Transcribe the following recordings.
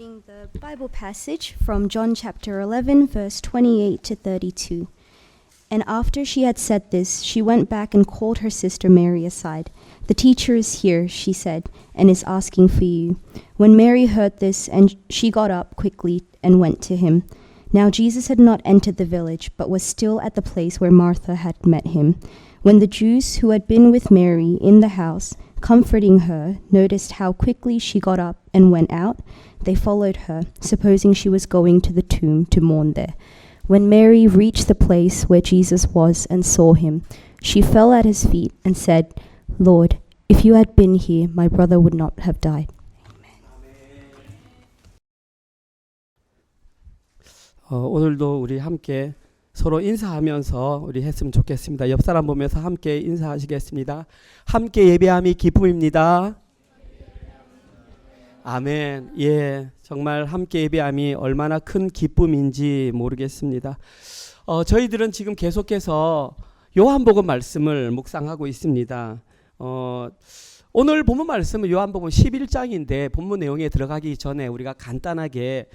Reading the Bible passage from John chapter 11, verse 28 to 32. And after she had said this, she went back and called her sister Mary aside. "The teacher is here," she said, "and is asking for you." When Mary heard this, and she got up quickly and went to him. Now Jesus had not entered the village, but was still at the place where Martha had met him. When the Jews who had been with Mary in the house, comforting her, noticed how quickly she got up and went out, they followed her, supposing she was going to the tomb to mourn there. When Mary reached the place where Jesus was and saw him, she fell at his feet and said, "Lord, if you had been here, my brother would not have died." 오늘도 우리 함께 서로 인사하면서 우리 했으면 좋겠습니다. 옆 사람 보면서 함께 인사하시겠습니다. 함께 예배함이 기쁨입니다. 아멘. 예, 정말 함께 예배함이 얼마나 큰 기쁨인지 모르겠습니다. 저희들은 지금 계속해서 요한복음 말씀을 묵상하고 있습니다. 오늘 본문 말씀은 요한복음 11장인데 본문 내용에 들어가기 전에 우리가 간단하게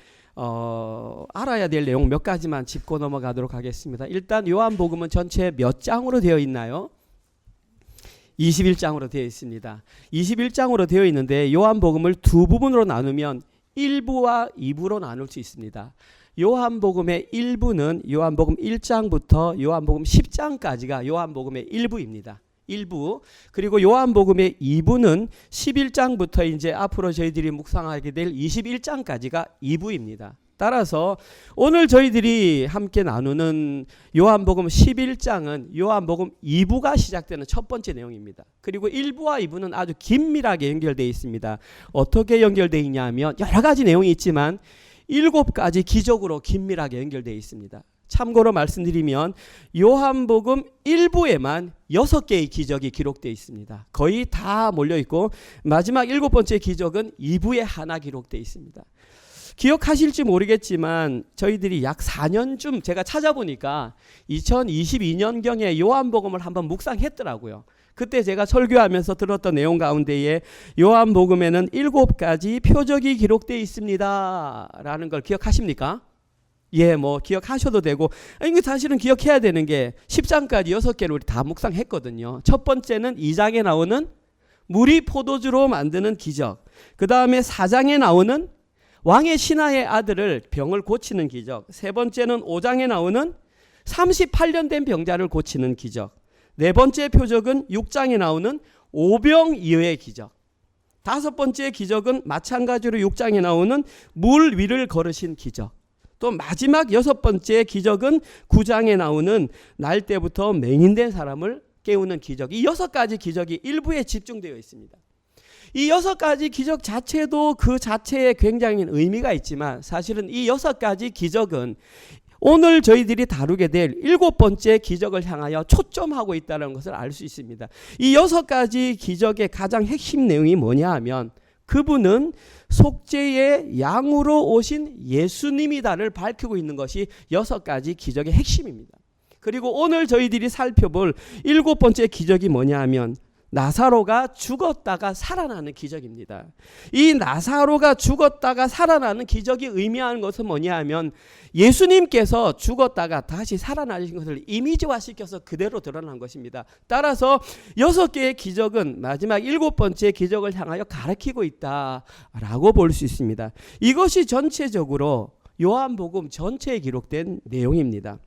알아야 될 내용 몇 가지만 짚고 넘어가도록 하겠습니다. 일단 요한복음은 전체 몇 장으로 되어 있나요? 21장으로 되어 있습니다. 21장으로 되어 있는데 요한복음을 두 부분으로 나누면 1부와 2부로 나눌 수 있습니다. 요한복음의 1부는 요한복음 1장부터 요한복음 10장까지가 요한복음의 1부입니다. 1부. 그리고 요한복음의 2부는 11장부터 이제 앞으로 저희들이 묵상하게 될 21장까지가 2부입니다. 따라서 오늘 저희들이 함께 나누는 요한복음 11장은 요한복음 2부가 시작되는 첫 번째 내용입니다. 그리고 1부와 2부는 아주 긴밀하게 연결되어 있습니다. 어떻게 연결되어 있냐면 여러 가지 내용이 있지만 7가지 기적으로 긴밀하게 연결되어 있습니다. 참고로 말씀드리면 요한복음 1부에만 6개의 기적이 기록되어 있습니다. 거의 다 몰려있고 마지막 7번째 기적은 2부에 하나 기록되어 있습니다. 기억하실지 모르겠지만 저희들이 약 4년쯤 제가 찾아보니까 2022년경에 요한복음을 한번 묵상했더라고요. 그때 제가 설교하면서 들었던 내용 가운데에 요한복음에는 7가지 표적이 기록되어 있습니다 라는 걸 기억하십니까? 예, 뭐 기억하셔도 되고, 이거 사실은 기억해야 되는 게 10장까지 6개를 우리 다 묵상했거든요. 첫 번째는 2장에 나오는 물이 포도주로 만드는 기적, 그 다음에 4장에 나오는 왕의 신하의 아들을 병을 고치는 기적, 세 번째는 5장에 나오는 38년 된 병자를 고치는 기적, 네 번째 표적은 6장에 나오는 오병이어의 기적, 다섯 번째 기적은 마찬가지로 6장에 나오는 물 위를 걸으신 기적, 또 마지막 6번째 기적은 9장에 나오는 날 때부터 맹인된 사람을 깨우는 기적. 이 6가지 기적이 일부에 집중되어 있습니다. 이 6가지 기적 자체도 그 자체에 굉장히 의미가 있지만 사실은 이 6가지 기적은 오늘 저희들이 다루게 될 7번째 기적을 향하여 초점하고 있다는 것을 알 수 있습니다. 이 6가지 기적의 가장 핵심 내용이 뭐냐 하면 그분은 속죄의 양으로 오신 예수님이다를 밝히고 있는 것이 6가지 기적의 핵심입니다. 그리고 오늘 저희들이 살펴볼 7번째 기적이 뭐냐 하면 나사로가 죽었다가 살아나는 기적입니다. 이 나사로가 죽었다가 살아나는 기적이 의미하는 것은 뭐냐 하면 예수님께서 죽었다가 다시 살아나신 것을 이미지화시켜서 그대로 드러난 것입니다. 따라서 6개의 기적은 마지막 7번째 기적을 향하여 가리키고 있다라고 볼 수 있습니다. 이것이 전체적으로 요한복음 전체에 기록된 내용입니다.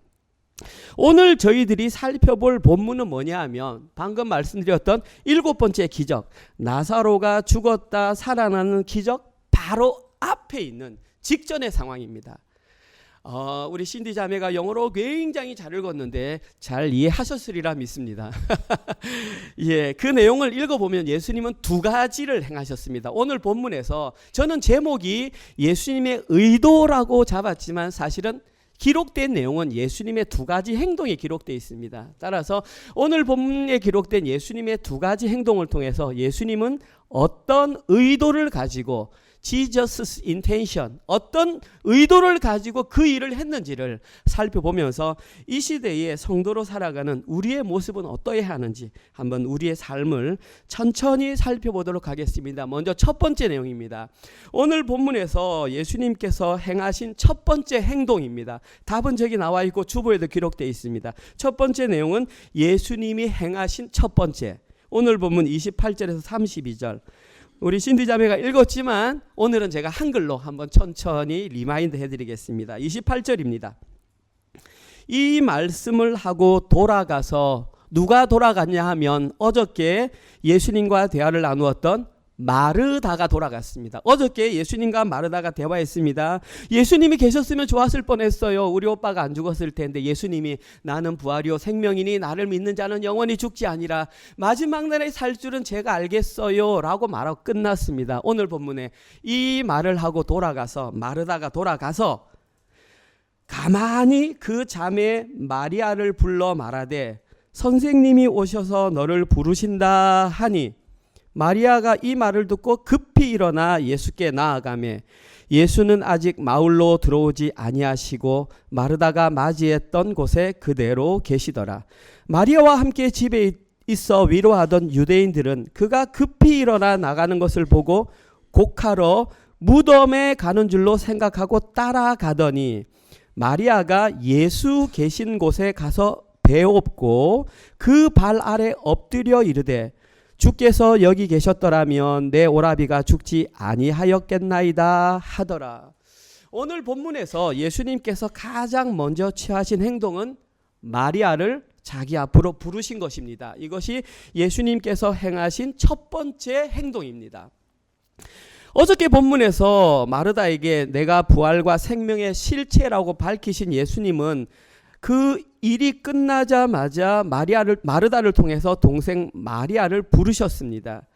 오늘 저희들이 살펴볼 본문은 뭐냐 하면 방금 말씀드렸던 7번째 기적, 나사로가 죽었다 살아나는 기적 바로 앞에 있는 직전의 상황입니다. 우리 신디 자매가 영어로 굉장히 잘 읽었는데 잘 이해하셨으리라 믿습니다. 예, 그 내용을 읽어보면 예수님은 2가지를 행하셨습니다. 오늘 본문에서 저는 제목이 예수님의 의도라고 잡았지만 사실은 기록된 내용은 예수님의 2가지 행동이 기록되어 있습니다. 따라서 오늘 본문에 기록된 예수님의 2가지 행동을 통해서 예수님은 어떤 의도를 가지고 Jesus' intention, 어떤 의도를 가지고 그 일을 했는지를 살펴보면서 이 시대의 성도로 살아가는 우리의 모습은 어떠해야 하는지 한번 우리의 삶을 천천히 살펴보도록 하겠습니다. 먼저 첫 번째 내용입니다. 오늘 본문에서 예수님께서 행하신 첫 번째 행동입니다. 답은 저기 나와 있고 주보에도 기록되어 있습니다. 첫 번째 내용은 예수님이 행하신 첫 번째, 오늘 본문 28절에서 32절, 우리 신디 자매가 읽었지만 오늘은 제가 한글로 한번 천천히 리마인드 해드리겠습니다. 28절입니다. 이 말씀을 하고 돌아가서, 누가 돌아갔냐 하면 어저께 예수님과 대화를 나누었던 마르다가 돌아갔습니다. 어저께 예수님과 마르다가 대화했습니다. 예수님이 계셨으면 좋았을 뻔했어요. 우리 오빠가 안 죽었을 텐데 예수님이 나는 부활이요 생명이니 나를 믿는 자는 영원히 죽지 아니라 마지막 날에 살 줄은 제가 알겠어요 라고 말하고 끝났습니다. 오늘 본문에 이 말을 하고 돌아가서, 마르다가 돌아가서 가만히 그 자매 마리아를 불러 말하되 선생님이 오셔서 너를 부르신다 하니 마리아가 이 말을 듣고 급히 일어나 예수께 나아가매 예수는 아직 마을로 들어오지 아니하시고 마르다가 맞이했던 곳에 그대로 계시더라. 마리아와 함께 집에 있어 위로하던 유대인들은 그가 급히 일어나 나가는 것을 보고 곡하러 무덤에 가는 줄로 생각하고 따라가더니 마리아가 예수 계신 곳에 가서 배엎고 그 발 아래 엎드려 이르되 주께서 여기 계셨더라면 내 오라비가 죽지 아니하였겠나이다 하더라. 오늘 본문에서 예수님께서 가장 먼저 취하신 행동은 마리아를 자기 앞으로 부르신 것입니다. 이것이 예수님께서 행하신 첫 번째 행동입니다. 어저께 본문에서 마르다에게 내가 부활과 생명의 실체라고 밝히신 예수님은 그 일이 끝나자마자 마르다를 통해서 동생 마리아를 부르셨습니다.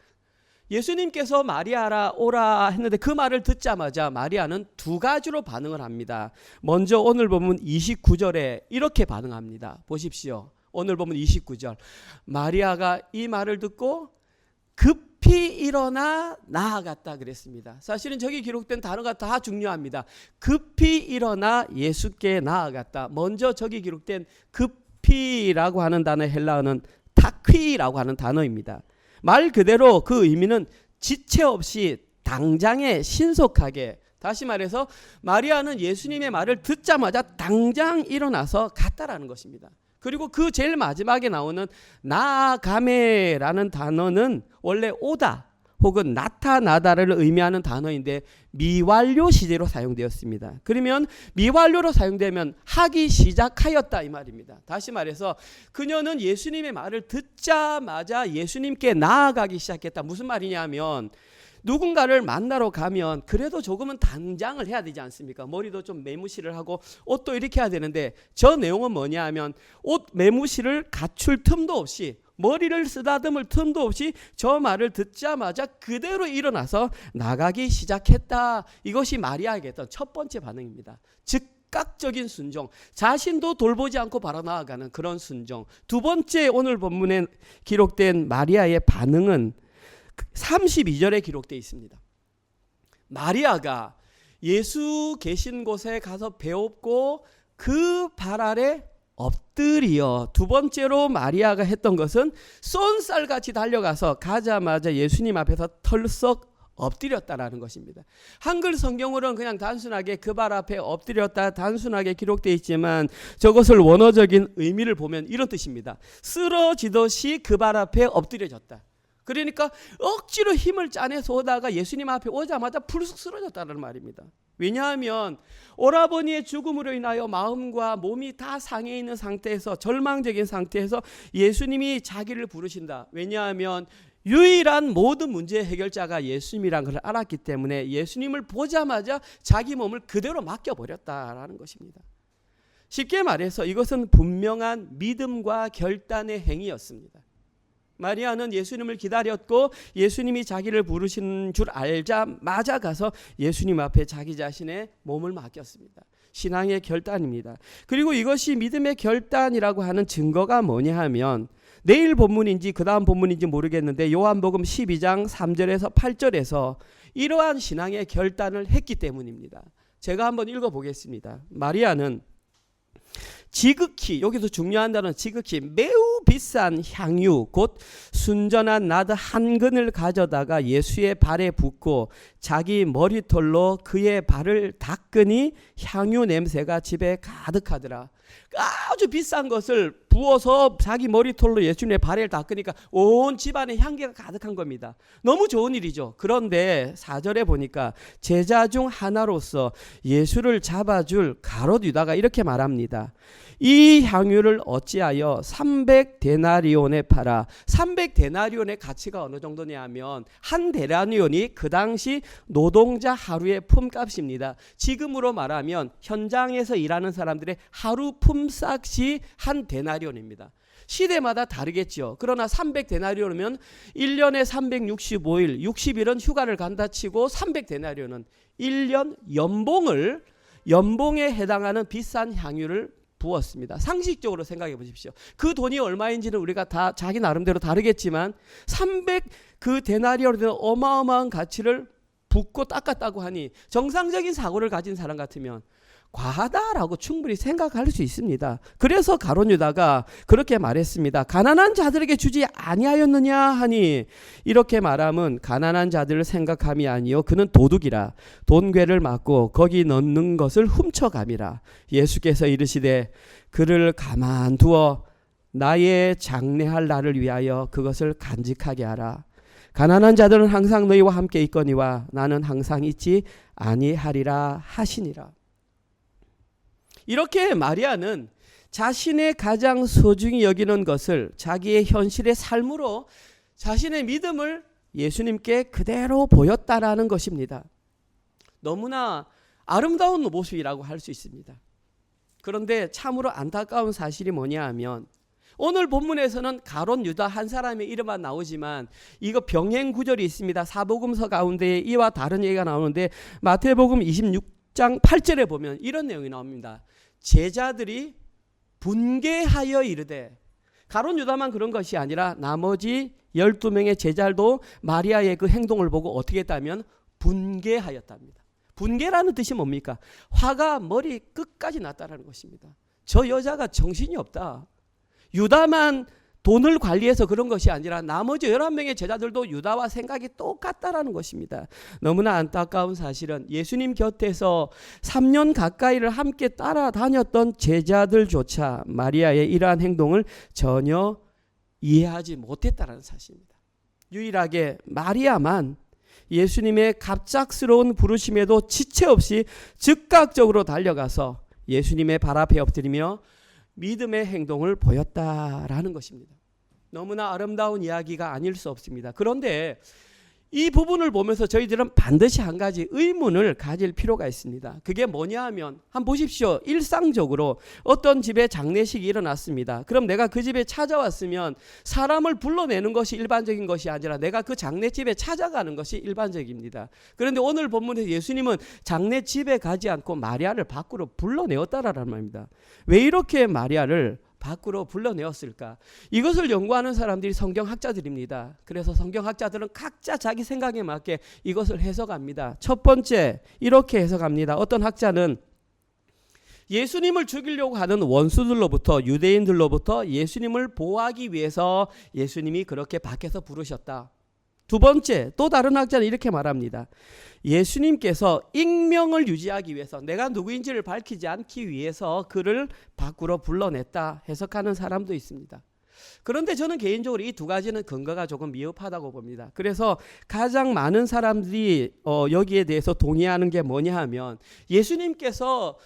예수님께서 마리아라 오라 했는데 그 말을 듣자마자 마리아는 두 가지로 반응을 합니다. 먼저 오늘 보면 29절에 이렇게 반응합니다. 보십시오. 오늘 보면 29절. 마리아가 이 말을 듣고 급히 일어나 나아갔다 그랬습니다. 사실은 저기 기록된 단어가 다 중요합니다. 급히 일어나 예수께 나아갔다. 먼저 저기 기록된 급히라고 하는 단어 헬라어는 타퀴라고 하는 단어입니다. 말 그대로 그 의미는 지체 없이 당장에 신속하게, 다시 말해서 마리아는 예수님의 말을 듣자마자 당장 일어나서 갔다라는 것입니다. 그리고 그 제일 마지막에 나오는 나아가메라는 단어는 원래 오다 혹은 나타나다를 의미하는 단어인데 미완료 시제로 사용되었습니다. 그러면 미완료로 사용되면 하기 시작하였다 이 말입니다. 다시 말해서 그녀는 예수님의 말을 듣자마자 예수님께 나아가기 시작했다. 무슨 말이냐면 누군가를 만나러 가면 그래도 조금은 단장을 해야 되지 않습니까? 머리도 좀 매무실을 하고 옷도 이렇게 해야 되는데 저 내용은 뭐냐 하면 옷 매무실을 갖출 틈도 없이, 머리를 쓰다듬을 틈도 없이 저 말을 듣자마자 그대로 일어나서 나가기 시작했다. 이것이 마리아에게 했던 첫 번째 반응입니다. 즉각적인 순종, 자신도 돌보지 않고 바로 나아가는 그런 순종. 두 번째 오늘 본문에 기록된 마리아의 반응은 32절에 기록되어 있습니다. 마리아가 예수 계신 곳에 가서 배엎고 그 발 아래 엎드려. 두 번째로 마리아가 했던 것은 쏜살같이 달려가서 가자마자 예수님 앞에서 털썩 엎드렸다라는 것입니다. 한글 성경으로는 그냥 단순하게 그 발 앞에 엎드렸다 단순하게 기록되어 있지만 저것을 원어적인 의미를 보면 이런 뜻입니다. 쓰러지듯이 그 발 앞에 엎드려졌다. 그러니까 억지로 힘을 짜내서 오다가 예수님 앞에 오자마자 불쑥 쓰러졌다는 말입니다. 왜냐하면 오라버니의 죽음으로 인하여 마음과 몸이 다 상해 있는 상태에서, 절망적인 상태에서 예수님이 자기를 부르신다. 왜냐하면 유일한 모든 문제의 해결자가 예수님이란 것을 알았기 때문에 예수님을 보자마자 자기 몸을 그대로 맡겨버렸다라는 것입니다. 쉽게 말해서 이것은 분명한 믿음과 결단의 행위였습니다. 마리아는 예수님을 기다렸고 예수님이 자기를 부르신 줄 알자마자 가서 예수님 앞에 자기 자신의 몸을 맡겼습니다. 신앙의 결단입니다. 그리고 이것이 믿음의 결단이라고 하는 증거가 뭐냐 하면 내일 본문인지 그 다음 본문인지 모르겠는데 요한복음 12장 3절에서 8절에서 이러한 신앙의 결단을 했기 때문입니다. 제가 한번 읽어보겠습니다. 마리아는 지극히, 여기서 중요한 단어는 지극히 매우 비싼 향유 곧 순전한 나드 한 근을 가져다가 예수의 발에 붓고 자기 머리털로 그의 발을 닦으니 향유 냄새가 집에 가득하더라. 아주 비싼 것을 부어서 자기 머리털로 예수님의 발을 닦으니까 온 집안에 향기가 가득한 겁니다. 너무 좋은 일이죠. 그런데 4절에 보니까 제자 중 하나로서 예수를 잡아줄 가롯 유다가 이렇게 말합니다. 이 향유를 어찌하여 300데나리온에 팔아. 300데나리온의 가치가 어느 정도냐 하면 한 데나리온이 그 당시 노동자 하루의 품값입니다. 지금으로 말하면 현장에서 일하는 사람들의 하루 품삯이 한 데나리온입니다. 시대마다 다르겠죠. 그러나 300데나리온이면 1년에 365일, 60일은 휴가를 간다 치고 300데나리온은 1년 연봉에 해당하는 비싼 향유를 부었습니다. 상식적으로 생각해 보십시오. 그 돈이 얼마인지는 우리가 다 자기 나름대로 다르겠지만 300 그 데나리온에 어마어마한 가치를 붓고 닦았다고 하니 정상적인 사고를 가진 사람 같으면 과하다라고 충분히 생각할 수 있습니다. 그래서 가룟 유다가 그렇게 말했습니다. 가난한 자들에게 주지 아니하였느냐 하니, 이렇게 말함은 가난한 자들을 생각함이 아니요 그는 도둑이라 돈괴를 맞고 거기 넣는 것을 훔쳐감이라. 예수께서 이르시되 그를 가만두어 나의 장례할 날을 위하여 그것을 간직하게 하라. 가난한 자들은 항상 너희와 함께 있거니와 나는 항상 있지 아니하리라 하시니라. 이렇게 마리아는 자신의 가장 소중히 여기는 것을 자기의 현실의 삶으로 자신의 믿음을 예수님께 그대로 보였다라는 것입니다. 너무나 아름다운 모습이라고 할 수 있습니다. 그런데 참으로 안타까운 사실이 뭐냐 하면 오늘 본문에서는 가룟 유다 한 사람의 이름만 나오지만 이거 병행 구절이 있습니다. 사복음서 가운데 이와 다른 얘기가 나오는데 마태복음 26장 8절에 보면 이런 내용이 나옵니다. 제자들이 분개하여 이르되, 가룟 유다만 그런 것이 아니라 나머지 12명의 제자들도 마리아의 그 행동을 보고 어떻게 했다면 분개하였답니다. 분개라는 뜻이 뭡니까? 화가 머리 끝까지 났다라는 것입니다. 저 여자가 정신이 없다. 유다만 돈을 관리해서 그런 것이 아니라 나머지 11명의 제자들도 유다와 생각이 똑같다라는 것입니다. 너무나 안타까운 사실은 예수님 곁에서 3년 가까이를 함께 따라다녔던 제자들조차 마리아의 이러한 행동을 전혀 이해하지 못했다는 사실입니다. 유일하게 마리아만 예수님의 갑작스러운 부르심에도 지체 없이 즉각적으로 달려가서 예수님의 발 앞에 엎드리며 믿음의 행동을 보였다라는 것입니다. 너무나 아름다운 이야기가 아닐 수 없습니다. 그런데 이 부분을 보면서 저희들은 반드시 한 가지 의문을 가질 필요가 있습니다. 그게 뭐냐 하면 한번 보십시오. 일상적으로 어떤 집에 장례식이 일어났습니다. 그럼 내가 그 집에 찾아왔으면 사람을 불러내는 것이 일반적인 것이 아니라 내가 그 장례집에 찾아가는 것이 일반적입니다. 그런데 오늘 본문에서 예수님은 장례집에 가지 않고 마리아를 밖으로 불러내었다라는 말입니다. 왜 이렇게 마리아를 밖으로 불러내었을까? 이것을 연구하는 사람들이 성경학자들입니다. 그래서 성경학자들은 각자 자기 생각에 맞게 이것을 해석합니다. 첫 번째, 이렇게 해석합니다. 어떤 학자는 예수님을 죽이려고 하는 원수들로부터, 유대인들로부터 예수님을 보호하기 위해서 예수님이 그렇게 밖에서 부르셨다. 두 번째, 또 다른 학자는 이렇게 말합니다. 예수님께서 익명을 유지하기 위해서, 내가 누구인지를 밝히지 않기 위해서 그를 밖으로 불러냈다 해석하는 사람도 있습니다. 그런데 저는 개인적으로 이 두 가지는 근거가 조금 미흡하다고 봅니다. 그래서 가장 많은 사람들이 여기에 대해서 동의하는 게 뭐냐 하면 예수님께서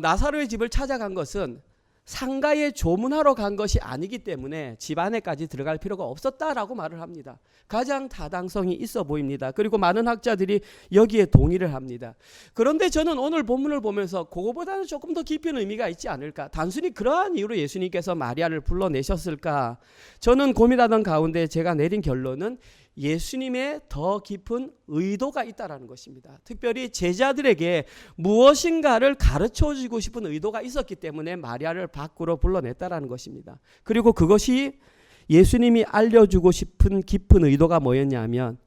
나사로의 집을 찾아간 것은 상가에 조문하러 간 것이 아니기 때문에 집 안에까지 들어갈 필요가 없었다라고 말을 합니다. 가장 타당성이 있어 보입니다. 그리고 많은 학자들이 여기에 동의를 합니다. 그런데 저는 오늘 본문을 보면서 그거보다는 조금 더 깊은 의미가 있지 않을까? 단순히 그러한 이유로 예수님께서 마리아를 불러내셨을까? 저는 고민하던 가운데 제가 내린 결론은 예수님의 더 깊은 의도가 있다라는 것입니다. 특별히 제자들에게 무엇인가를 가르쳐 주고 싶은 의도가 있었기 때문에 마리아를 밖으로 불러냈다라는 것입니다. 그리고 그것이 예수님이 알려주고 싶은 깊은 의도가 뭐였냐면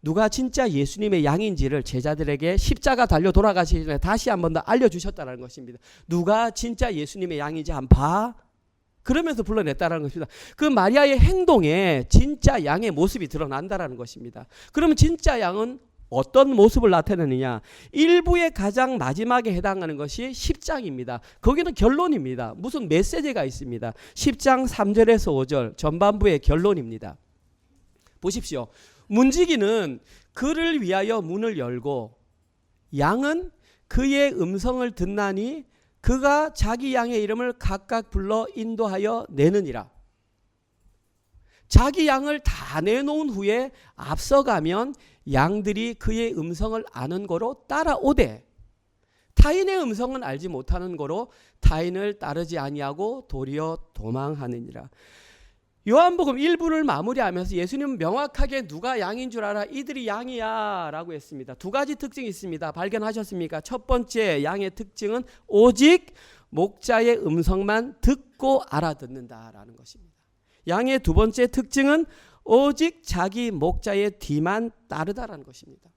누가 진짜 예수님의 양인지를 제자들에게 십자가 달려 돌아가시기 전에 다시 한 번 더 알려주셨다는 것입니다. 누가 진짜 예수님의 양인지 한번 봐. 그러면서 불러냈다는 것입니다. 그 마리아의 행동에 진짜 양의 모습이 드러난다는 것입니다. 그러면 진짜 양은 어떤 모습을 나타내느냐? 1부의 가장 마지막에 해당하는 것이 10장입니다. 거기는 결론입니다. 무슨 메시지가 있습니다. 10장 3절에서 5절 전반부의 결론입니다. 보십시오. 문지기는 그를 위하여 문을 열고 양은 그의 음성을 듣나니 그가 자기 양의 이름을 각각 불러 인도하여 내느니라. 자기 양을 다 내놓은 후에 앞서가면 양들이 그의 음성을 아는 거로 따라오되 타인의 음성은 알지 못하는 거로 타인을 따르지 아니하고 도리어 도망하느니라. 요한복음 1부를 마무리하면서 예수님은 명확하게 누가 양인 줄 알아? 이들이 양이야 라고 했습니다. 두 가지 특징이 있습니다. 발견하셨습니까? 첫 번째 양의 특징은 오직 목자의 음성만 듣고 알아듣는다라는 것입니다. 양의 두 번째 특징은 오직 자기 목자의 뒤만 따르다라는 것입니다.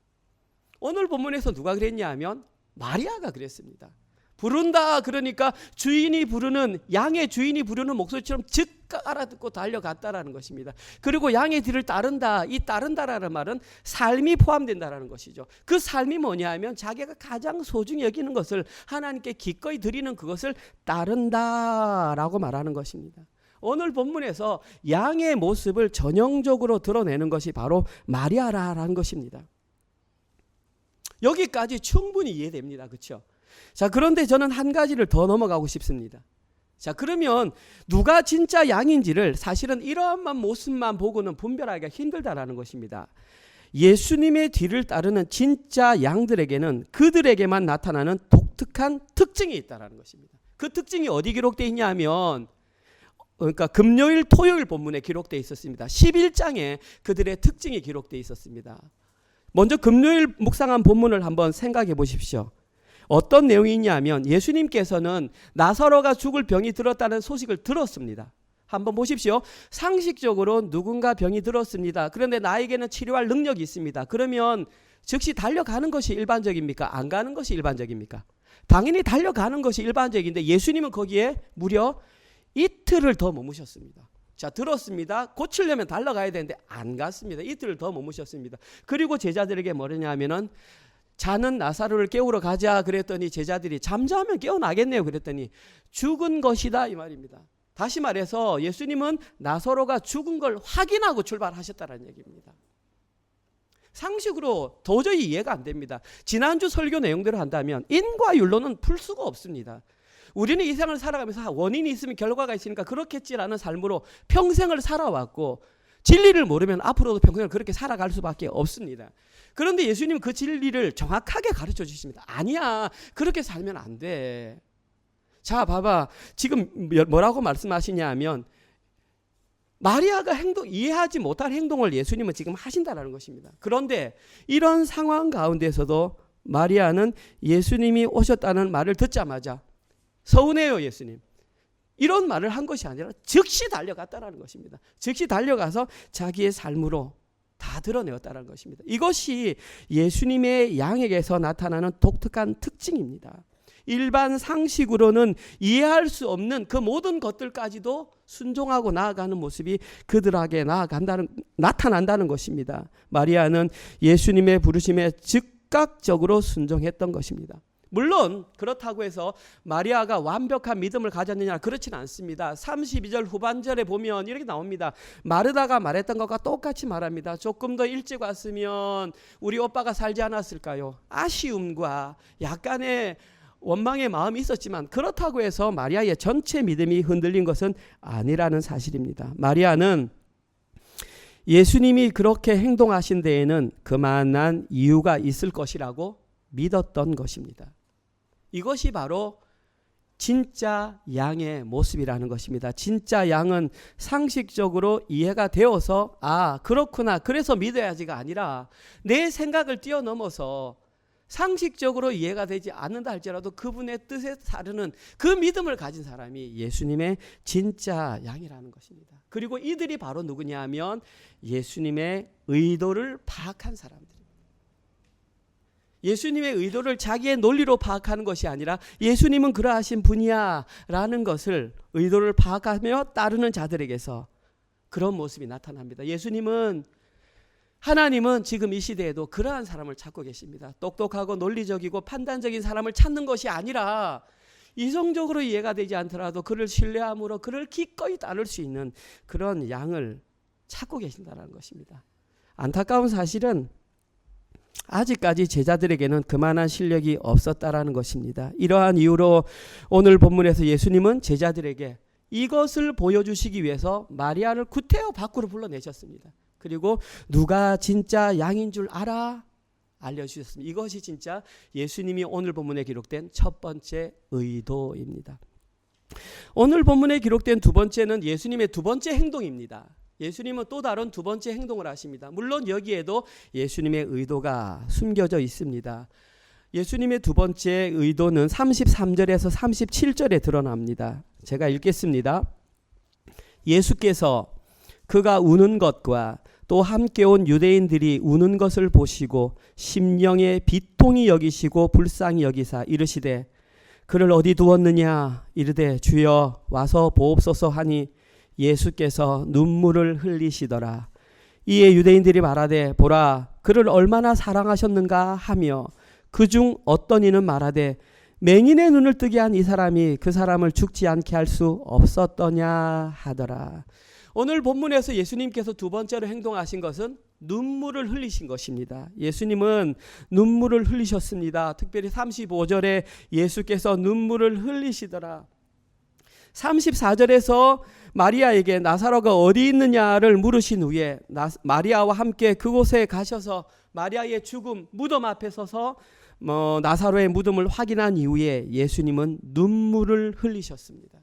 오늘 본문에서 누가 그랬냐 하면 마리아가 그랬습니다. 부른다 그러니까 주인이 부르는 양의 주인이 부르는 목소리처럼 즉각 알아듣고 달려갔다라는 것입니다. 그리고 양의 뒤를 따른다. 이 따른다라는 말은 삶이 포함된다라는 것이죠. 그 삶이 뭐냐 하면 자기가 가장 소중히 여기는 것을 하나님께 기꺼이 드리는 그것을 따른다라고 말하는 것입니다. 오늘 본문에서 양의 모습을 전형적으로 드러내는 것이 바로 마리아라는 것입니다. 여기까지 충분히 이해됩니다. 그렇죠? 자, 그런데 저는 한 가지를 더 넘어가고 싶습니다. 자, 그러면 누가 진짜 양인지를 사실은 이러한 모습만 보고는 분별하기가 힘들다라는 것입니다. 예수님의 뒤를 따르는 진짜 양들에게는 그들에게만 나타나는 독특한 특징이 있다라는 것입니다. 그 특징이 어디 기록되어 있냐 하면 그러니까 금요일 토요일 본문에 기록되어 있었습니다. 11장에 그들의 특징이 기록되어 있었습니다. 먼저 금요일 묵상한 본문을 한번 생각해 보십시오. 어떤 내용이 있냐면 예수님께서는 나사로가 죽을 병이 들었다는 소식을 들었습니다. 한번 보십시오. 상식적으로 누군가 병이 들었습니다. 그런데 나에게는 치료할 능력이 있습니다. 그러면 즉시 달려가는 것이 일반적입니까? 안 가는 것이 일반적입니까? 당연히 달려가는 것이 일반적인데 예수님은 거기에 무려 이틀을 더 머무셨습니다. 자, 들었습니다. 고치려면 달려가야 되는데 안 갔습니다. 이틀을 더 머무셨습니다. 그리고 제자들에게 뭐냐 하면은 자는 나사로를 깨우러 가자 그랬더니 제자들이 잠자면 깨어나겠네요 그랬더니 죽은 것이다 이 말입니다. 다시 말해서 예수님은 나사로가 죽은 걸 확인하고 출발하셨다는 얘기입니다. 상식으로 도저히 이해가 안 됩니다. 지난주 설교 내용대로 한다면 인과 율로는 풀 수가 없습니다. 우리는 이 생을 살아가면서 원인이 있으면 결과가 있으니까 그렇겠지라는 삶으로 평생을 살아왔고 진리를 모르면 앞으로도 평생을 그렇게 살아갈 수밖에 없습니다. 그런데 예수님은 그 진리를 정확하게 가르쳐 주십니다. 아니야, 그렇게 살면 안 돼. 자, 봐봐. 지금 뭐라고 말씀하시냐 하면 마리아가 이해하지 못할 행동을 예수님은 지금 하신다는 것입니다. 그런데 이런 상황 가운데서도 마리아는 예수님이 오셨다는 말을 듣자마자 서운해요, 예수님. 이런 말을 한 것이 아니라 즉시 달려갔다라는 것입니다. 즉시 달려가서 자기의 삶으로 다 드러내었다는 것입니다. 이것이 예수님의 양에게서 나타나는 독특한 특징입니다. 일반 상식으로는 이해할 수 없는 그 모든 것들까지도 순종하고 나아가는 모습이 그들에게 나타난다는 것입니다. 마리아는 예수님의 부르심에 즉각적으로 순종했던 것입니다. 물론 그렇다고 해서 마리아가 완벽한 믿음을 가졌느냐 그렇지는 않습니다. 32절 후반절에 보면 이렇게 나옵니다. 마르다가 말했던 것과 똑같이 말합니다. 조금 더 일찍 왔으면 우리 오빠가 살지 않았을까요? 아쉬움과 약간의 원망의 마음이 있었지만 그렇다고 해서 마리아의 전체 믿음이 흔들린 것은 아니라는 사실입니다. 마리아는 예수님이 그렇게 행동하신 데에는 그만한 이유가 있을 것이라고 믿었던 것입니다. 이것이 바로 진짜 양의 모습이라는 것입니다. 진짜 양은 상식적으로 이해가 되어서 그렇구나 그래서 믿어야지가 아니라 내 생각을 뛰어넘어서 상식적으로 이해가 되지 않는다 할지라도 그분의 뜻에 따르는 그 믿음을 가진 사람이 예수님의 진짜 양이라는 것입니다. 그리고 이들이 바로 누구냐 하면 예수님의 의도를 파악한 사람들입니다. 예수님의 의도를 자기의 논리로 파악하는 것이 아니라 예수님은 그러하신 분이야 라는 것을 의도를 파악하며 따르는 자들에게서 그런 모습이 나타납니다. 하나님은 지금 이 시대에도 그러한 사람을 찾고 계십니다. 똑똑하고 논리적이고 판단적인 사람을 찾는 것이 아니라 이성적으로 이해가 되지 않더라도 그를 신뢰함으로 그를 기꺼이 따를 수 있는 그런 양을 찾고 계신다는 것입니다. 안타까운 사실은 아직까지 제자들에게는 그만한 실력이 없었다라는 것입니다. 이러한 이유로 오늘 본문에서 예수님은 제자들에게 이것을 보여주시기 위해서 마리아를 구태여 밖으로 불러내셨습니다. 그리고 누가 진짜 양인 줄 알아? 알려주셨습니다. 이것이 진짜 예수님이 오늘 본문에 기록된 첫 번째 의도입니다. 오늘 본문에 기록된 두 번째는 예수님의 두 번째 행동입니다. 예수님은 또 다른 두 번째 행동을 하십니다. 물론 여기에도 예수님의 의도가 숨겨져 있습니다. 예수님의 두 번째 의도는 33절에서 37절에 드러납니다. 제가 읽겠습니다. 예수께서 그가 우는 것과 또 함께 온 유대인들이 우는 것을 보시고 심령에 비통히 여기시고 불쌍히 여기사 이르시되 그를 어디 두었느냐 이르되 주여 와서 보옵소서 하니 예수께서 눈물을 흘리시더라. 이에 유대인들이 말하되 보라 그를 얼마나 사랑하셨는가 하며 그중 어떤 이는 말하되 맹인의 눈을 뜨게 한 이 사람이 그 사람을 죽지 않게 할 수 없었더냐 하더라. 오늘 본문에서 예수님께서 두 번째로 행동하신 것은 눈물을 흘리신 것입니다. 예수님은 눈물을 흘리셨습니다. 특별히 35절에 예수께서 눈물을 흘리시더라. 34절에서 마리아에게 나사로가 어디 있느냐를 물으신 후에 마리아와 함께 그곳에 가셔서 마리아의 죽음 무덤 앞에 서서 나사로의 무덤을 확인한 이후에 예수님은 눈물을 흘리셨습니다.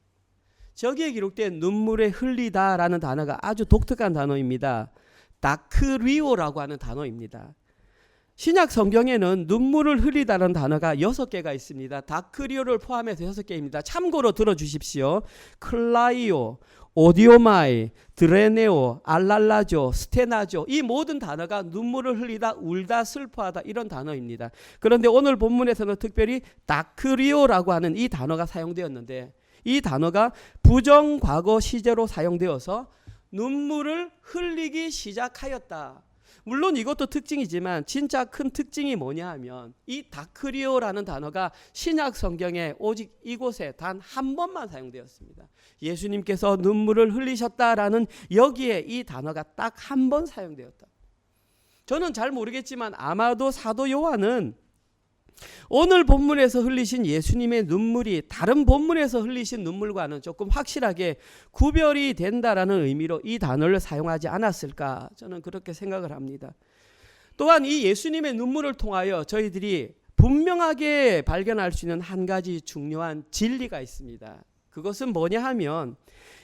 저기에 기록된 눈물에 흘리다라는 단어가 아주 독특한 단어입니다. 다크리오라고 하는 단어입니다. 신약 성경에는 눈물을 흘리다라는 단어가 6개가 있습니다. 다크리오를 포함해서 6개입니다. 참고로 들어주십시오. 클라이오, 오디오마이, 드레네오, 알랄라조, 스테나조 이 모든 단어가 눈물을 흘리다, 울다, 슬퍼하다 이런 단어입니다. 그런데 오늘 본문에서는 특별히 다크리오라고 하는 이 단어가 사용되었는데 이 단어가 부정과거 시제로 사용되어서 눈물을 흘리기 시작하였다. 물론 이것도 특징이지만 진짜 큰 특징이 뭐냐 하면 이 다크리오라는 단어가 신약 성경에 오직 이곳에 단 한 번만 사용되었습니다. 예수님께서 눈물을 흘리셨다라는 여기에 이 단어가 딱 한 번 사용되었다. 저는 잘 모르겠지만 아마도 사도 요한은 오늘 본문에서 흘리신 예수님의 눈물이 다른 본문에서 흘리신 눈물과는 조금 확실하게 구별이 된다라는 의미로 이 단어를 사용하지 않았을까 저는 그렇게 생각을 합니다. 또한 이 예수님의 눈물을 통하여 저희들이 분명하게 발견할 수 있는 한 가지 중요한 진리가 있습니다. 그것은 뭐냐 하면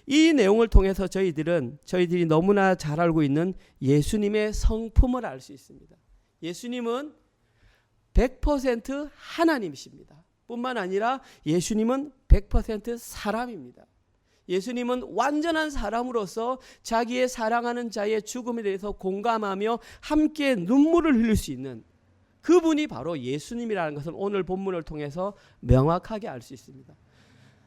이 내용을 통해서 저희들이 너무나 잘 알고 있는 예수님의 성품을 알 수 있습니다. 예수님은 100% 하나님이십니다. 뿐만 아니라 예수님은 100% 사람입니다. 예수님은 완전한 사람으로서 자기의 사랑하는 자의 죽음에 대해서 공감하며 함께 눈물을 흘릴 수 있는 그분이 바로 예수님이라는 것을 오늘 본문을 통해서 명확하게 알 수 있습니다.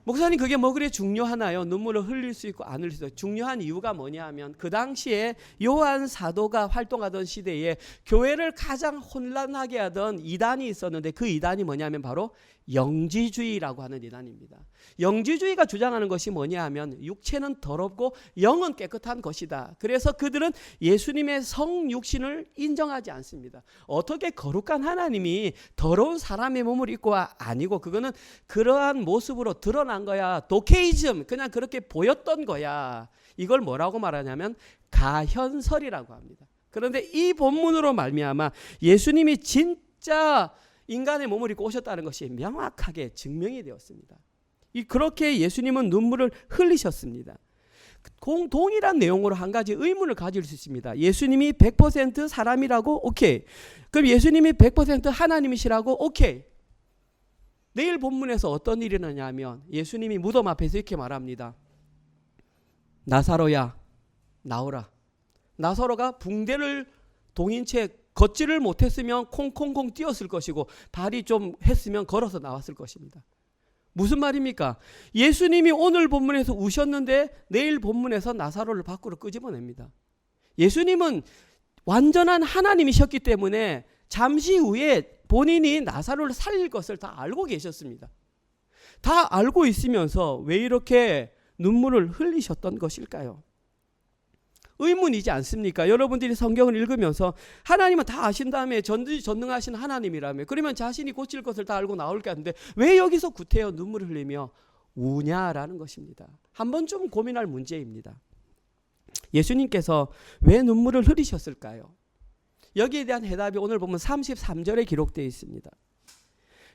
목사님 그게 뭐 그래 중요하나요? 눈물을 흘릴 수 있고 안 흘릴 수 있고 중요한 이유가 뭐냐 하면 그 당시에 요한 사도가 활동하던 시대에 교회를 가장 혼란하게 하던 이단이 있었는데 그 이단이 뭐냐면 바로 영지주의라고 하는 이단입니다. 영지주의가 주장하는 것이 뭐냐 하면 육체는 더럽고 영은 깨끗한 것이다. 그래서 그들은 예수님의 성육신을 인정하지 않습니다. 어떻게 거룩한 하나님이 더러운 사람의 몸을 입고 아니고 그거는 그러한 모습으로 드러난 거야. 도케이즘 그냥 그렇게 보였던 거야. 이걸 뭐라고 말하냐면 가현설이라고 합니다. 그런데 이 본문으로 말미암아 예수님이 진짜 인간의 몸을 입고 오셨다는 것이 명확하게 증명이 되었습니다. 그렇게 예수님은 눈물을 흘리셨습니다. 동일한 내용으로 한 가지 의문을 가질 수 있습니다. 예수님이 100% 사람이라고? 오케이. 그럼 예수님이 100% 하나님이시라고? 오케이. 내일 본문에서 어떤 일이 일어나냐면 예수님이 무덤 앞에서 이렇게 말합니다. 나사로야 나오라. 나사로가 붕대를 동인 채 걷지를 못했으면 콩콩콩 뛰었을 것이고 발이 좀 했으면 걸어서 나왔을 것입니다. 무슨 말입니까? 예수님이 오늘 본문에서 우셨는데 내일 본문에서 나사로를 밖으로 끄집어냅니다. 예수님은 완전한 하나님이셨기 때문에 잠시 후에 본인이 나사로를 살릴 것을 다 알고 계셨습니다. 다 알고 있으면서 왜 이렇게 눈물을 흘리셨던 것일까요? 의문이지 않습니까? 여러분들이 성경을 읽으면서 하나님은 다 아신 다음에 전능하신 하나님이라며 그러면 자신이 고칠 것을 다 알고 나올 게 아닌데 왜 여기서 구태여 눈물을 흘리며 우냐라는 것입니다. 한번 좀 고민할 문제입니다. 예수님께서 왜 눈물을 흘리셨을까요? 여기에 대한 해답이 오늘 보면 33절에 기록되어 있습니다.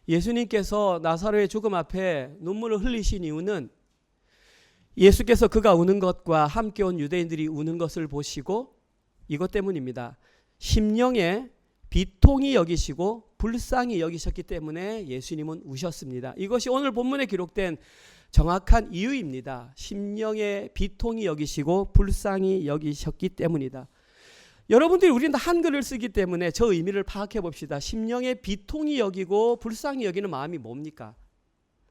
예수님께서 나사로의 죽음 앞에 눈물을 흘리신 이유는 예수께서 그가 우는 것과 함께 온 유대인들이 우는 것을 보시고 이것 때문입니다. 심령에 비통히 여기시고 불쌍히 여기셨기 때문에 예수님은 우셨습니다. 이것이 오늘 본문에 기록된 정확한 이유입니다. 심령에 비통히 여기시고 불쌍히 여기셨기 때문이다. 여러분들이 우리는 다 한글을 쓰기 때문에 저 의미를 파악해 봅시다. 심령에 비통히 여기고 불쌍히 여기는 마음이 뭡니까?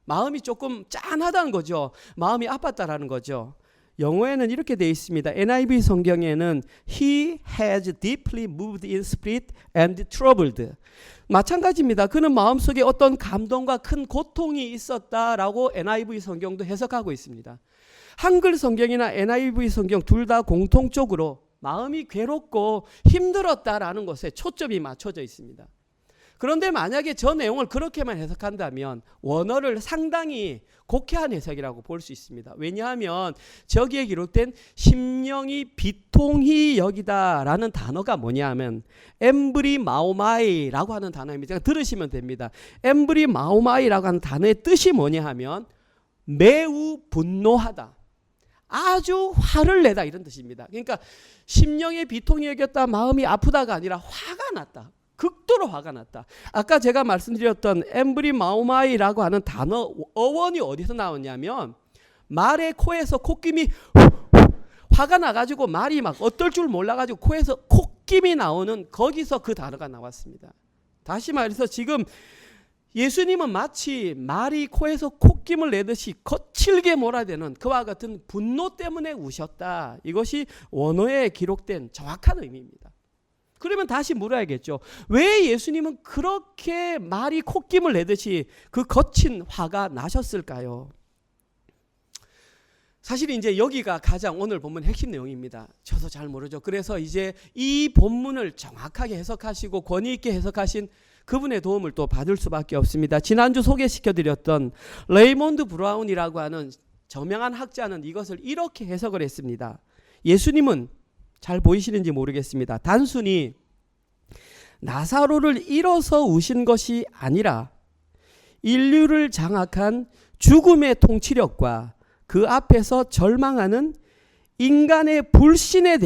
마음이 조금 짠하다는 거죠. 마음이 아팠다라는 거죠. 영어에는 이렇게 되어 있습니다. NIV 성경에는 He has deeply moved in spirit and troubled. 마찬가지입니다. 그는 마음속에 어떤 감동과 큰 고통이 있었다라고 NIV 성경도 해석하고 있습니다. 한글 성경이나 NIV 성경 둘 다 공통적으로 마음이 괴롭고 힘들었다라는 것에 초점이 맞춰져 있습니다. 그런데 만약에 저 내용을 그렇게만 해석한다면 원어를 상당히 곡해한 해석이라고 볼 수 있습니다. 왜냐하면 저기에 기록된 심령이 비통히 여기다라는 단어가 뭐냐면 엠브리마오마이라고 하는 단어입니다. 들으시면 됩니다. 엠브리마오마이라고 하는 단어의 뜻이 뭐냐 하면 매우 분노하다. 아주 화를 내다 이런 뜻입니다. 그러니까 심령의 비통이 여겼다, 마음이 아프다가 아니라 화가 났다. 극도로 화가 났다. 아까 제가 말씀드렸던 엠브리마오마이라고 하는 단어 어원이 어디서 나오냐면 말의 코에서 콧김이 화가 나가지고 말이 막 어떨 줄 몰라가지고 코에서 콧김이 나오는 거기서 그 단어가 나왔습니다. 다시 말해서 지금 예수님은 마치 말이 코에서 콧김을 내듯이 거칠게 몰아대는 그와 같은 분노 때문에 우셨다. 이것이 원어에 기록된 정확한 의미입니다. 그러면 다시 물어야겠죠. 왜 예수님은 그렇게 말이 콧김을 내듯이 그 거친 화가 나셨을까요? 사실 이제 여기가 가장 오늘 본문 핵심 내용입니다. 저도 잘 모르죠. 그래서 이제 이 본문을 정확하게 해석하시고 권위 있게 해석하신 그분의 도움을 또 받을 수밖에 없습니다. 지난주 소개시켜드렸던 레이몬드 브라운이라고 하는 저명한 학자는 이것을 이렇게 해석을 했습니다. 예수님은 잘 보이시는지 모르겠습니다. 단순히 나사로를 잃어서 우신 것이 아니라 인류를 장악한 죽음의 통치력과 그 앞에서 절망하는 인간의 불신에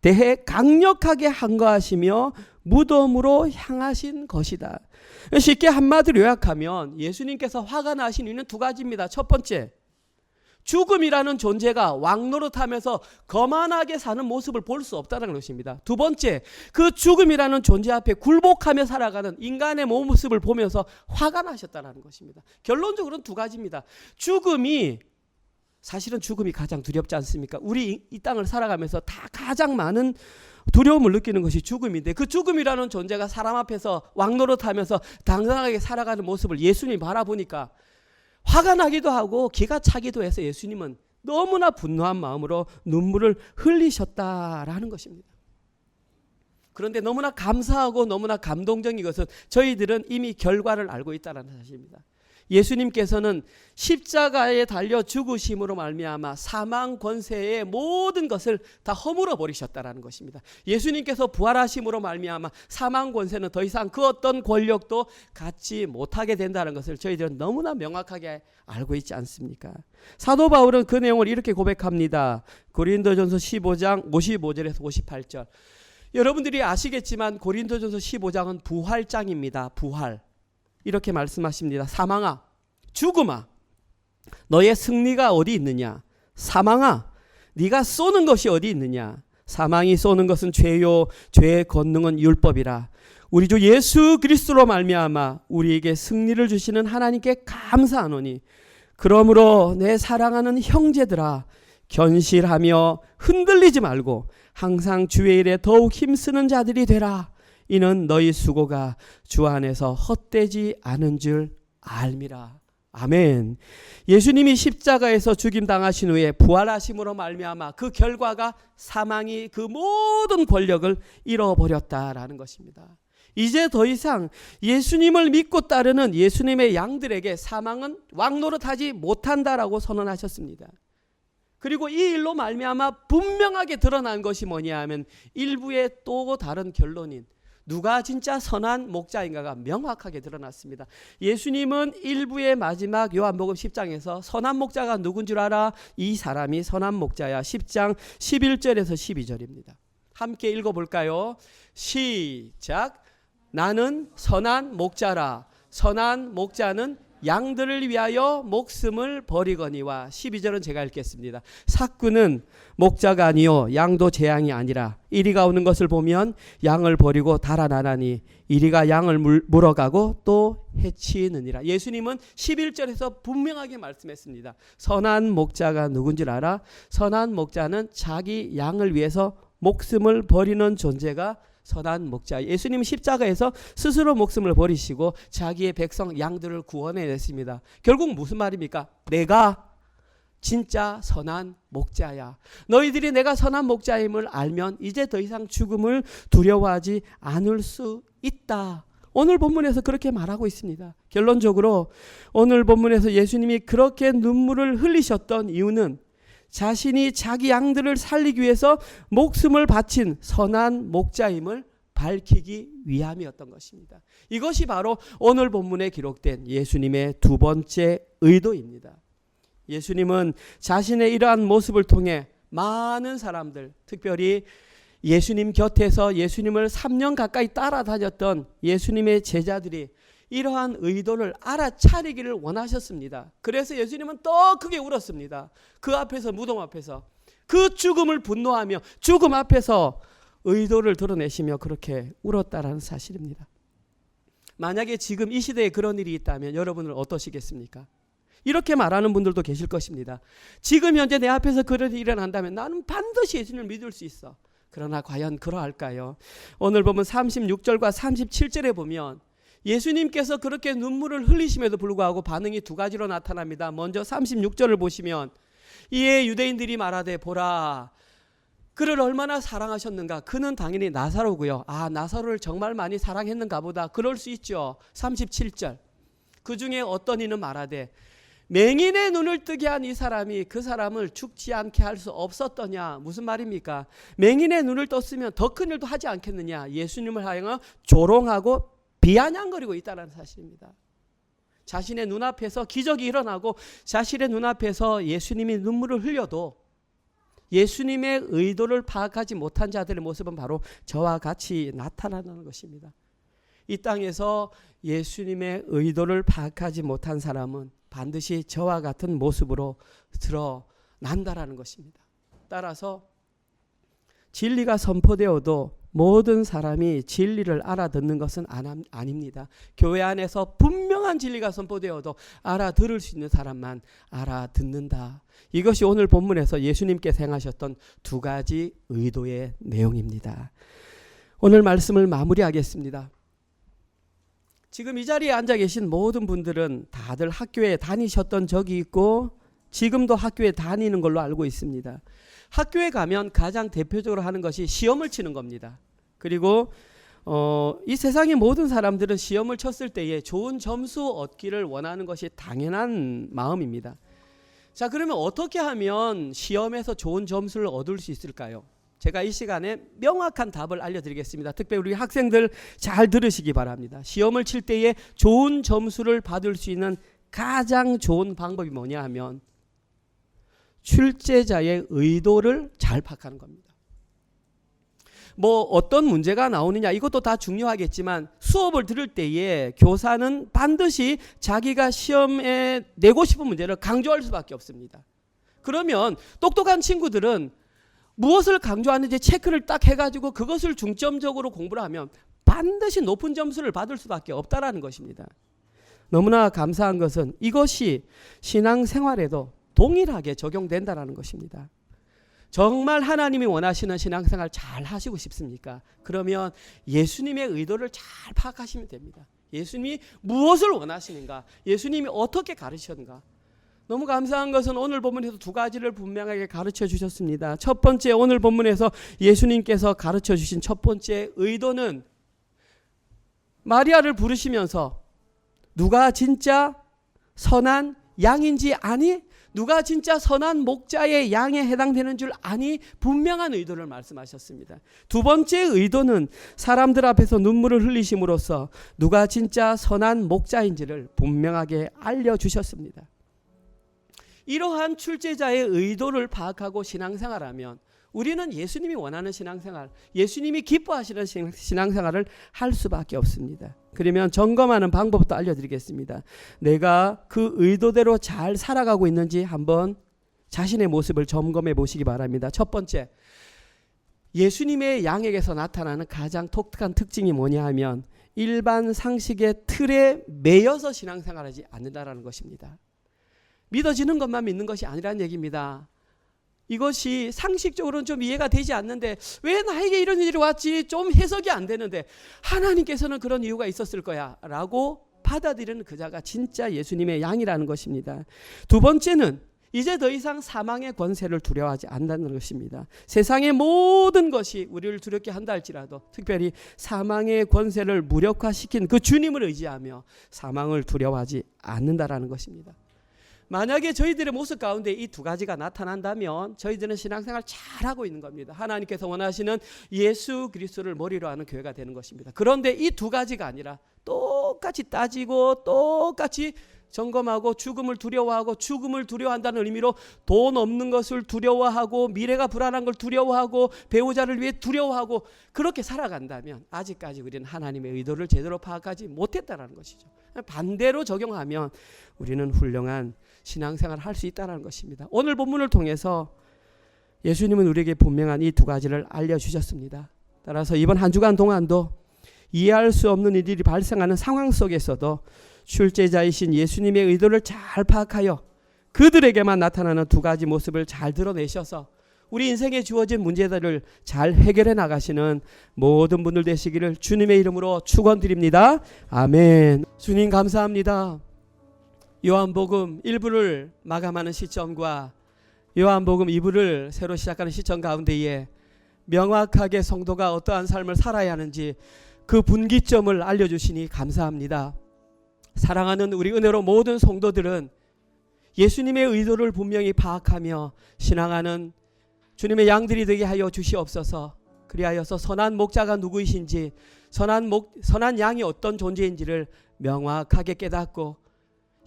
대해 강력하게 항거하시며 무덤으로 향하신 것이다. 쉽게 한마디로 요약하면 예수님께서 화가 나신 이유는 두 가지입니다. 첫 번째, 죽음이라는 존재가 왕노릇하면서 거만하게 사는 모습을 볼 수 없다는 것입니다. 두 번째, 그 죽음이라는 존재 앞에 굴복하며 살아가는 인간의 모습을 보면서 화가 나셨다는 것입니다. 결론적으로는 두 가지입니다. 사실은 죽음이 가장 두렵지 않습니까? 우리 이 땅을 살아가면서 다 가장 많은 두려움을 느끼는 것이 죽음인데 그 죽음이라는 존재가 사람 앞에서 왕노릇하면서 당당하게 살아가는 모습을 예수님이 바라보니까 화가 나기도 하고 기가 차기도 해서 예수님은 너무나 분노한 마음으로 눈물을 흘리셨다라는 것입니다. 그런데 너무나 감사하고 너무나 감동적인 것은 저희들은 이미 결과를 알고 있다는 사실입니다. 예수님께서는 십자가에 달려 죽으심으로 말미암아 사망 권세의 모든 것을 다 허물어 버리셨다라는 것입니다. 예수님께서 부활하심으로 말미암아 사망 권세는 더 이상 그 어떤 권력도 갖지 못하게 된다는 것을 저희들은 너무나 명확하게 알고 있지 않습니까? 사도 바울은 그 내용을 이렇게 고백합니다. 고린도전서 15장 55절에서 58절. 여러분들이 아시겠지만 고린도전서 15장은 부활장입니다. 부활. 이렇게 말씀하십니다. 사망아, 죽음아, 너의 승리가 어디 있느냐? 사망아, 네가 쏘는 것이 어디 있느냐? 사망이 쏘는 것은 죄요, 죄의 권능은 율법이라. 우리 주 예수 그리스도로 말미암아 우리에게 승리를 주시는 하나님께 감사하노니, 그러므로 내 사랑하는 형제들아, 견실하며 흔들리지 말고 항상 주의 일에 더욱 힘쓰는 자들이 되라. 이는 너희 수고가 주 안에서 헛되지 않은 줄 알미라. 아멘. 예수님이 십자가에서 죽임 당하신 후에 부활하심으로 말미암아 그 결과가 사망이 그 모든 권력을 잃어버렸다라는 것입니다. 이제 더 이상 예수님을 믿고 따르는 예수님의 양들에게 사망은 왕노릇하지 못한다라고 선언하셨습니다. 그리고 이 일로 말미암아 분명하게 드러난 것이 뭐냐 하면 일부의 또 다른 결론인 누가 진짜 선한 목자인가가 명확하게 드러났습니다. 예수님은 일부의 마지막 요한복음 10장에서 선한 목자가 누군 줄 알아? 이 사람이 선한 목자야. 10장 11절에서 12절입니다. 함께 읽어볼까요? 시작. 나는 선한 목자라. 선한 목자는 양들을 위하여 목숨을 버리거니와. 12절은 제가 읽겠습니다. 삭구는 목자가 아니요 양도 제 양이 아니라 이리가 오는 것을 보면 양을 버리고 달아나나니 이리가 양을 물어가고 또 해치느니라. 예수님은 11절에서 분명하게 말씀했습니다. 선한 목자가 누군지 알아? 선한 목자는 자기 양을 위해서 목숨을 버리는 존재가 선한 목자. 예수님은 십자가에서 스스로 목숨을 버리시고 자기의 백성 양들을 구원해냈습니다. 결국 무슨 말입니까? 내가 진짜 선한 목자야. 너희들이 내가 선한 목자임을 알면 이제 더 이상 죽음을 두려워하지 않을 수 있다. 오늘 본문에서 그렇게 말하고 있습니다. 결론적으로 오늘 본문에서 예수님이 그렇게 눈물을 흘리셨던 이유는 자신이 자기 양들을 살리기 위해서 목숨을 바친 선한 목자임을 밝히기 위함이었던 것입니다. 이것이 바로 오늘 본문에 기록된 예수님의 두 번째 의도입니다. 예수님은 자신의 이러한 모습을 통해 많은 사람들, 특별히 예수님 곁에서 예수님을 3년 가까이 따라다녔던 예수님의 제자들이 이러한 의도를 알아차리기를 원하셨습니다. 그래서 예수님은 더 크게 울었습니다. 그 앞에서, 무덤 앞에서 그 죽음을 분노하며 죽음 앞에서 의도를 드러내시며 그렇게 울었다라는 사실입니다. 만약에 지금 이 시대에 그런 일이 있다면 여러분은 어떠시겠습니까? 이렇게 말하는 분들도 계실 것입니다. 지금 현재 내 앞에서 그런 일이 일어난다면 나는 반드시 예수님을 믿을 수 있어. 그러나 과연 그러할까요? 오늘 보면 36절과 37절에 보면 예수님께서 그렇게 눈물을 흘리심에도 불구하고 반응이 두 가지로 나타납니다. 먼저 36절을 보시면 이에 유대인들이 말하되 보라 그를 얼마나 사랑하셨는가. 그는 당연히 나사로고요. 아, 나사로를 정말 많이 사랑했는가 보다. 그럴 수 있죠. 37절 그 중에 어떤 이는 말하되 맹인의 눈을 뜨게 한 이 사람이 그 사람을 죽지 않게 할 수 없었더냐. 무슨 말입니까? 맹인의 눈을 떴으면 더 큰 일도 하지 않겠느냐. 예수님을 향하여 조롱하고 비아냥거리고 있다는 사실입니다. 자신의 눈앞에서 기적이 일어나고 자신의 눈앞에서 예수님이 눈물을 흘려도 예수님의 의도를 파악하지 못한 자들의 모습은 바로 저와 같이 나타나는 것입니다. 이 땅에서 예수님의 의도를 파악하지 못한 사람은 반드시 저와 같은 모습으로 드러난다라는 것입니다. 따라서 진리가 선포되어도 모든 사람이 진리를 알아듣는 것은 아닙니다. 교회 안에서 분명한 진리가 선포되어도 알아들을 수 있는 사람만 알아듣는다. 이것이 오늘 본문에서 예수님께서 행하셨던 두 가지 의도의 내용입니다. 오늘 말씀을 마무리하겠습니다. 지금 이 자리에 앉아 계신 모든 분들은 다들 학교에 다니셨던 적이 있고 지금도 학교에 다니는 걸로 알고 있습니다. 학교에 가면 가장 대표적으로 하는 것이 시험을 치는 겁니다. 그리고 이 세상의 모든 사람들은 시험을 쳤을 때에 좋은 점수 얻기를 원하는 것이 당연한 마음입니다. 자, 그러면 어떻게 하면 시험에서 좋은 점수를 얻을 수 있을까요? 제가 이 시간에 명확한 답을 알려드리겠습니다. 특별히 우리 학생들 잘 들으시기 바랍니다. 시험을 칠 때에 좋은 점수를 받을 수 있는 가장 좋은 방법이 뭐냐 하면 출제자의 의도를 잘 파악하는 겁니다. 뭐 어떤 문제가 나오느냐 이것도 다 중요하겠지만 수업을 들을 때에 교사는 반드시 자기가 시험에 내고 싶은 문제를 강조할 수밖에 없습니다. 그러면 똑똑한 친구들은 무엇을 강조하는지 체크를 딱 해가지고 그것을 중점적으로 공부를 하면 반드시 높은 점수를 받을 수밖에 없다라는 것입니다. 너무나 감사한 것은 이것이 신앙생활에도 동일하게 적용된다라는 것입니다. 정말 하나님이 원하시는 신앙생활 잘 하시고 싶습니까? 그러면 예수님의 의도를 잘 파악하시면 됩니다. 예수님이 무엇을 원하시는가? 예수님이 어떻게 가르치셨는가? 너무 감사한 것은 오늘 본문에서 두 가지를 분명하게 가르쳐 주셨습니다. 첫 번째, 오늘 본문에서 예수님께서 가르쳐 주신 첫 번째 의도는 마리아를 부르시면서 누가 진짜 선한 양인지 아니? 누가 진짜 선한 목자의 양에 해당되는 줄 아니? 분명한 의도를 말씀하셨습니다. 두 번째 의도는 사람들 앞에서 눈물을 흘리심으로써 누가 진짜 선한 목자인지를 분명하게 알려주셨습니다. 이러한 출제자의 의도를 파악하고 신앙생활하면 우리는 예수님이 원하는 신앙생활, 예수님이 기뻐하시는 신앙생활을 할 수밖에 없습니다. 그러면 점검하는 방법도 알려드리겠습니다. 내가 그 의도대로 잘 살아가고 있는지 한번 자신의 모습을 점검해 보시기 바랍니다. 첫 번째, 예수님의 양에게서 나타나는 가장 독특한 특징이 뭐냐 하면 일반 상식의 틀에 매여서 신앙생활하지 않는다라는 것입니다. 믿어지는 것만 믿는 것이 아니라는 얘기입니다. 이것이 상식적으로는 좀 이해가 되지 않는데 왜 나에게 이런 일이 왔지? 좀 해석이 안 되는데 하나님께서는 그런 이유가 있었을 거야 라고 받아들이는 그자가 진짜 예수님의 양이라는 것입니다. 두 번째는 이제 더 이상 사망의 권세를 두려워하지 않는다는 것입니다. 세상의 모든 것이 우리를 두렵게 한다 할지라도 특별히 사망의 권세를 무력화시킨 그 주님을 의지하며 사망을 두려워하지 않는다라는 것입니다. 만약에 저희들의 모습 가운데 이 두 가지가 나타난다면 저희들은 신앙생활 잘하고 있는 겁니다. 하나님께서 원하시는 예수 그리스도를 머리로 하는 교회가 되는 것입니다. 그런데 이 두 가지가 아니라 똑같이 따지고 똑같이 점검하고 죽음을 두려워하고 죽음을 두려워한다는 의미로 돈 없는 것을 두려워하고 미래가 불안한 걸 두려워하고 배우자를 위해 두려워하고 그렇게 살아간다면 아직까지 우리는 하나님의 의도를 제대로 파악하지 못했다는 것이죠. 반대로 적용하면 우리는 훌륭한 신앙생활을 할 수 있다는 것입니다. 오늘 본문을 통해서 예수님은 우리에게 분명한 이 두 가지를 알려주셨습니다. 따라서 이번 한 주간 동안도 이해할 수 없는 일들이 발생하는 상황 속에서도 출제자이신 예수님의 의도를 잘 파악하여 그들에게만 나타나는 두 가지 모습을 잘 드러내셔서 우리 인생에 주어진 문제들을 잘 해결해 나가시는 모든 분들 되시기를 주님의 이름으로 축원드립니다. 아멘. 주님 감사합니다. 요한복음 1부를 마감하는 시점과 요한복음 2부를 새로 시작하는 시점 가운데에 명확하게 성도가 어떠한 삶을 살아야 하는지 그 분기점을 알려주시니 감사합니다. 사랑하는 우리 은혜로 모든 성도들은 예수님의 의도를 분명히 파악하며 신앙하는 주님의 양들이 되게 하여 주시옵소서. 그리하여서 선한 목자가 누구이신지 선한 양이 어떤 존재인지를 명확하게 깨닫고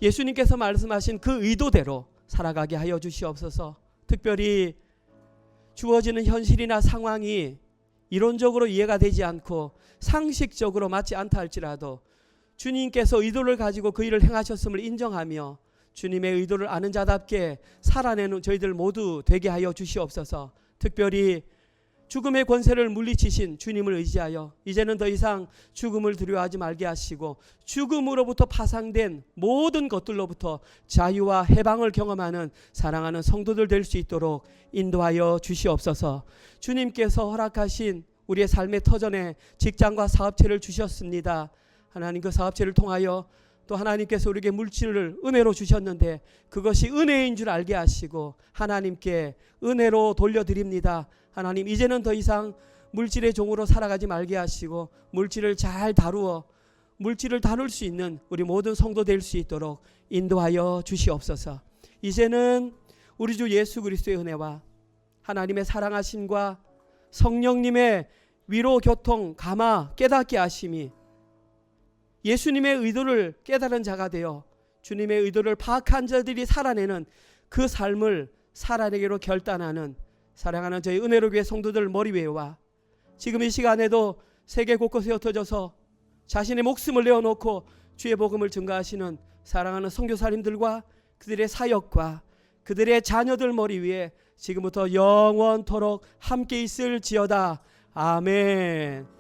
예수님께서 말씀하신 그 의도대로 살아가게 하여 주시옵소서. 특별히 주어지는 현실이나 상황이 이론적으로 이해가 되지 않고 상식적으로 맞지 않다 할지라도 주님께서 의도를 가지고 그 일을 행하셨음을 인정하며 주님의 의도를 아는 자답게 살아내는 저희들 모두 되게 하여 주시옵소서. 특별히 죽음의 권세를 물리치신 주님을 의지하여 이제는 더 이상 죽음을 두려워하지 말게 하시고 죽음으로부터 파상된 모든 것들로부터 자유와 해방을 경험하는 사랑하는 성도들 될 수 있도록 인도하여 주시옵소서. 주님께서 허락하신 우리의 삶의 터전에 직장과 사업체를 주셨습니다. 하나님 그 사업체를 통하여 또 하나님께서 우리에게 물질을 은혜로 주셨는데 그것이 은혜인 줄 알게 하시고 하나님께 은혜로 돌려드립니다. 하나님 이제는 더 이상 물질의 종으로 살아가지 말게 하시고 물질을 잘 다루어 물질을 다룰 수 있는 우리 모든 성도 될 수 있도록 인도하여 주시옵소서. 이제는 우리 주 예수 그리스도의 은혜와 하나님의 사랑하심과 성령님의 위로, 교통, 감화, 깨닫게 하심이 예수님의 의도를 깨달은 자가 되어 주님의 의도를 파악한 자들이 살아내는 그 삶을 살아내기로 결단하는 사랑하는 저희 은혜로 교회 성도들 머리 위에와 지금 이 시간에도 세계 곳곳에 흩어져서 자신의 목숨을 내어놓고 주의 복음을 증거하시는 사랑하는 선교사님들과 그들의 사역과 그들의 자녀들 머리 위에 지금부터 영원토록 함께 있을지어다. 아멘.